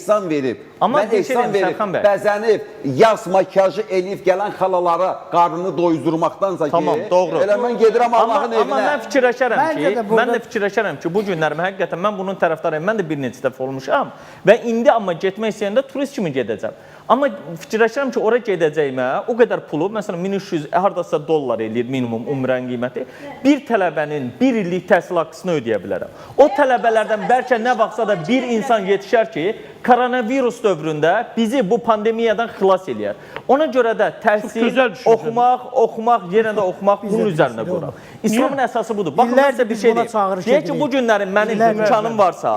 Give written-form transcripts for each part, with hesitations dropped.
ehsan verib. Amma Mən bir şey ehsan deyim, verib, Sərxan bəy. bəzənib, yaz makyajı eləyib gələn xalalara qarnını doyuzdurmaqdansa ki, Tamam, doğru. elə mən gedirəm Allahın evinə. Amma mən fikirləşərəm Məncə ki, də burada- mən də fikirləşərəm ki, bu günlərim həqiqətən mən bunun tərəfdarıyam. Mən də bir neçə dəfə olmuşam və indi amma getmək istəyəndə turist kimi gedəcəm. Amma fikirləşirəm ki, ora gedəcəyimə o qədər pulu, məsələn 1300 hardasa dollar eləyir minimum umrənin qiyməti. Bir tələbənin 1 illik təhsil haqqısını ödəyə bilərəm. O tələbələrdən bəlkə nə vaxtsa da bir insan yetişər ki, koronavirus dövründə bizi bu pandemiyadan xilas eləyər. Ona görə də təhsil, oxumaq, yenə də oxumaq bunun üzərində quraq. İslamın əsası budur. Baxın, mən sizə bir şey deyim. Deyək ki, bu günlərin mənim imkanım varsa,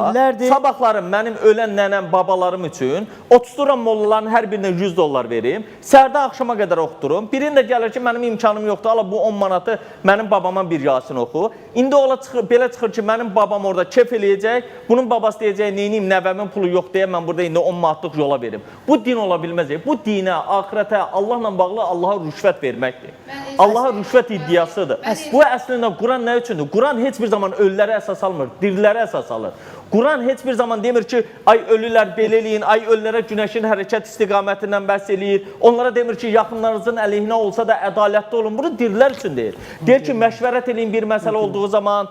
sabahlarım mənim ölən nənəm, babalarım üçün otusturam mollaların hər birinə 100 dollar verim, səhərdən axşama qədər oxuturum. Birində gəlir ki, mənim imkanım yoxdur, ala bu 10 manatı mənim babama bir Yasin oxu. İndi belə çıxır ki, mənim babam orada kef eləyəcək, bunun babası deyəcək, neyniyim, nəvəmin pulu yox deyə mən burada indi 10 manatlıq yola verim. Bu din ola bilməz. Bu dinə, axirətə, Allahla bağlı Allaha rüşvət verməkdir. Allaha rüşvət iddiasıdır. Bu əslində Quran nə üçündür? Quran heç bir zaman ölülərə əsas almır, dirilərə əsas alır. Quran heç bir zaman demir ki, ay ölülər belə eləyin, ay ölülərə günəşin hərəkət istiqamətindən bəhs eləyir. Onlara demir ki, yaxınlarınızın əleyhinə olsa da ədalətli olun. Bunu dirilər üçün deyir. Deyir ki, məşvərət eləyin bir məsələ olduğu zaman,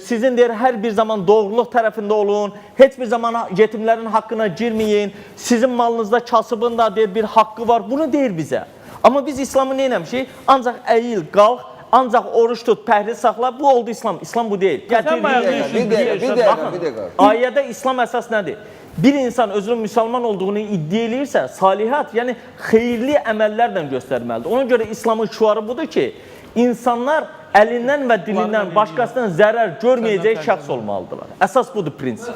sizin deyir, hər bir zaman doğruluq tərəfində olun, heç bir zaman yetimlərin haqqına girməyin, sizin malınızda kasıbın da deyir, bir haqqı var. Bunu deyir bizə. Amma biz İslamı nə eləmişik? Ancaq əyil, qalx, ancaq oruç tut, pəhriz saxla, bu oldu İslam. İslam bu deyil. Bir dəqiqə. Ayədə İslam əsas nədir? Bir insan özünün müsəlman olduğunu iddia eləyirsə, salihat, yəni xeyirli əməllərlə göstərməlidir. Ona görə İslamın şüarı budur ki, insanlar əlindən və dilindən başqasından zərər görməyəcək şəxs olmalıdırlar. Əsas budur prinsip.